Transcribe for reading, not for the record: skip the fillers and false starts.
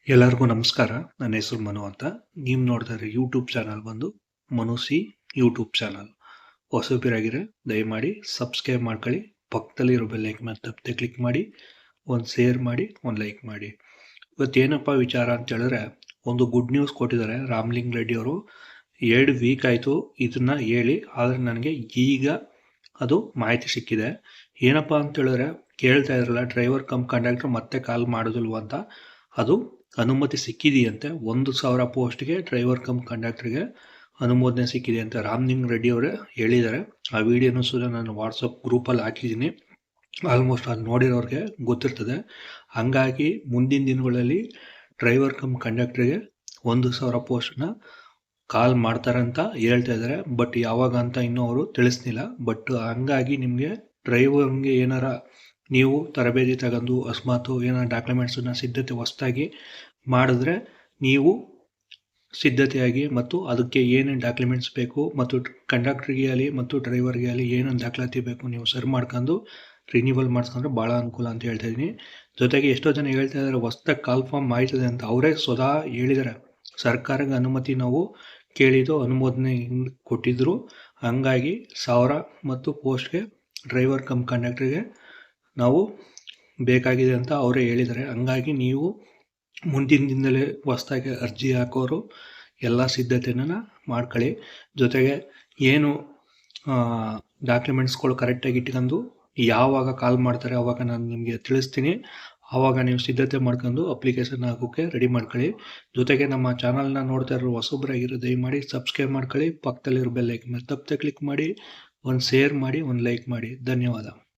ಎಲ್ಲರಿಗೂ ನಮಸ್ಕಾರ. ನನ್ನ ಹೆಸರು ಮನು ಅಂತ. ನೀವು ನೋಡ್ತಾ ಇರೋ ಯೂಟ್ಯೂಬ್ ಚಾನಲ್ ಬಂದು ಮನು ಸಿ ಯೂಟ್ಯೂಬ್ ಚಾನಲ್. ಹೊಸಬರಾಗಿದ್ರೆ ದಯಮಾಡಿ ಸಬ್ಸ್ಕ್ರೈಬ್ ಮಾಡ್ಕೊಳ್ಳಿ. ಪಕ್ಕದಲ್ಲಿರೋ ಬೆಲ್ ಐಕಾನ್ ತಪ್ಪದೆ ಕ್ಲಿಕ್ ಮಾಡಿ, ಒಂದು ಶೇರ್ ಮಾಡಿ, ಒಂದು ಲೈಕ್ ಮಾಡಿ. ಇವತ್ತೇನಪ್ಪ ವಿಚಾರ ಅಂತ ಹೇಳಿದ್ರೆ, ಒಂದು ಗುಡ್ ನ್ಯೂಸ್ ಕೊಟ್ಟಿದ್ದಾರೆ ರಾಮಲಿಂಗ ರೆಡ್ಡಿ ಅವರು. 2 ವೀಕ್ ಆಯಿತು ಇದನ್ನ ಹೇಳಿ, ಆದರೆ ನನಗೆ ಈಗ ಅದು ಮಾಹಿತಿ ಸಿಕ್ಕಿದೆ. ಏನಪ್ಪ ಅಂತ ಹೇಳಿದ್ರೆ, ಕೇಳ್ತಾ ಇದ್ರಲ್ಲ ಡ್ರೈವರ್ ಕಮ್ ಕಂಡಕ್ಟರ್ ಮತ್ತೆ ಕಾಲ್ ಮಾಡೋದಿಲ್ವ ಅಂತ, ಅದು ಅನುಮತಿ ಸಿಕ್ಕಿದೆಯಂತೆ. 1,000 ಪೋಸ್ಟ್ಗೆ ಡ್ರೈವರ್ ಕಮ್ ಕಂಡಕ್ಟರ್ಗೆ ಅನುಮೋದನೆ ಸಿಕ್ಕಿದೆ ಅಂತ ರಾಮಲಿಂಗ ರೆಡ್ಡಿ ಅವರೇ ಹೇಳಿದ್ದಾರೆ. ಆ ವಿಡಿಯೋನು ಸಹ ನಾನು ವಾಟ್ಸಪ್ ಗ್ರೂಪಲ್ಲಿ ಹಾಕಿದ್ದೀನಿ. ಆಲ್ಮೋಸ್ಟ್ ಅಲ್ಲಿ ನೋಡಿರೋರಿಗೆ ಗೊತ್ತಿರ್ತದೆ. ಹಂಗಾಗಿ ಮುಂದಿನ ದಿನಗಳಲ್ಲಿ ಡ್ರೈವರ್ ಕಮ್ ಕಂಡಕ್ಟರ್ಗೆ 1,000 ಪೋಸ್ಟ್ನ ಕಾಲ್ ಮಾಡ್ತಾರಂತ ಹೇಳ್ತಾ ಇದ್ದಾರೆ. ಬಟ್ ಯಾವಾಗ ಅಂತ ಇನ್ನೂ ಅವರು ತಿಳಿಸ್ಲಿಲ್ಲ. ಬಟ್ ಹಂಗಾಗಿ ನಿಮಗೆ ಡ್ರೈವರ್ಗೆ ಏನಾರ ನೀವು ತರಬೇತಿ ತಗೊಂಡು ಅಕಸ್ಮಾತ್ ಏನಾರ ಡಾಕ್ಯುಮೆಂಟ್ಸನ್ನ ಸಿದ್ಧತೆ ಹೊಸದಾಗಿ ಮಾಡಿದ್ರೆ, ನೀವು ಸಿದ್ಧತೆಯಾಗಿ ಮತ್ತು ಅದಕ್ಕೆ ಏನೇನು ಡಾಕ್ಯುಮೆಂಟ್ಸ್ ಬೇಕು ಮತ್ತು ಕಂಡಕ್ಟ್ರಿಗೆ ಆಗಲಿ ಮತ್ತು ಡ್ರೈವರ್ಗೆ ಆಗಲಿ ಏನೇನು ದಾಖಲಾತಿ ಬೇಕು ನೀವು ಸರಿ ಮಾಡ್ಕೊಂಡು ರಿನ್ಯೂವಲ್ ಮಾಡಿಸ್ಕೊಂಡ್ರೆ ಭಾಳ ಅನುಕೂಲ ಅಂತ ಹೇಳ್ತಾ ಇದ್ದೀನಿ. ಜೊತೆಗೆ ಎಷ್ಟೋ ಜನ ಹೇಳ್ತಾ ಇದ್ದಾರೆ ಹೊಸ್ದಾಗಿ ಕಾಲ್ ಫಾರ್ಮ್ ಆಯ್ತದೆ ಅಂತ. ಅವರೇ ಸ್ವತಃ ಹೇಳಿದ್ದಾರೆ, ಸರ್ಕಾರಕ್ಕೆ ಅನುಮತಿ ನಾವು ಕೇಳಿದ್ದು ಅನುಮೋದನೆ ಕೊಟ್ಟಿದ್ದರು. ಹಂಗಾಗಿ 1,000 ಮತ್ತು ಪೋಸ್ಟ್ಗೆ ಡ್ರೈವರ್ ಕಮ್ ಕಂಡಕ್ಟ್ರಿಗೆ ನಾವು ಬೇಕಾಗಿದೆ ಅಂತ ಅವರೇ ಹೇಳಿದ್ದಾರೆ. ಹಂಗಾಗಿ ನೀವು ಮುಂದಿನ ದಿನದಲ್ಲೇ ಹೊಸ್ದಾಗಿ ಅರ್ಜಿ ಹಾಕೋರು ಎಲ್ಲ ಸಿದ್ಧತೆನ ಮಾಡ್ಕೊಳ್ಳಿ. ಜೊತೆಗೆ ಏನು ಡಾಕ್ಯುಮೆಂಟ್ಸ್ಗಳು ಕರೆಕ್ಟಾಗಿ ಇಟ್ಕೊಂಡು ಯಾವಾಗ ಕಾಲ್ ಮಾಡ್ತಾರೆ ಆವಾಗ ನಾನು ನಿಮಗೆ ತಿಳಿಸ್ತೀನಿ. ಆವಾಗ ನೀವು ಸಿದ್ಧತೆ ಮಾಡ್ಕೊಂಡು ಅಪ್ಲಿಕೇಶನ್ ಹಾಕೋಕ್ಕೆ ರೆಡಿ ಮಾಡ್ಕೊಳ್ಳಿ. ಜೊತೆಗೆ ನಮ್ಮ ಚಾನಲ್ನ ನೋಡ್ತಾ ಇರೋ ಹೊಸೊಬ್ಬರಾಗಿರೋ ದಯಮಾಡಿ ಸಬ್ಸ್ಕ್ರೈಬ್ ಮಾಡ್ಕೊಳ್ಳಿ. ಪಕ್ಕದಲ್ಲಿರೋ ಬೆಲ್ ಐಕಾನ್ ತಪ್ಪದೆ ಕ್ಲಿಕ್ ಮಾಡಿ, ಒಂದು ಶೇರ್ ಮಾಡಿ, ಒಂದು ಲೈಕ್ ಮಾಡಿ. ಧನ್ಯವಾದ.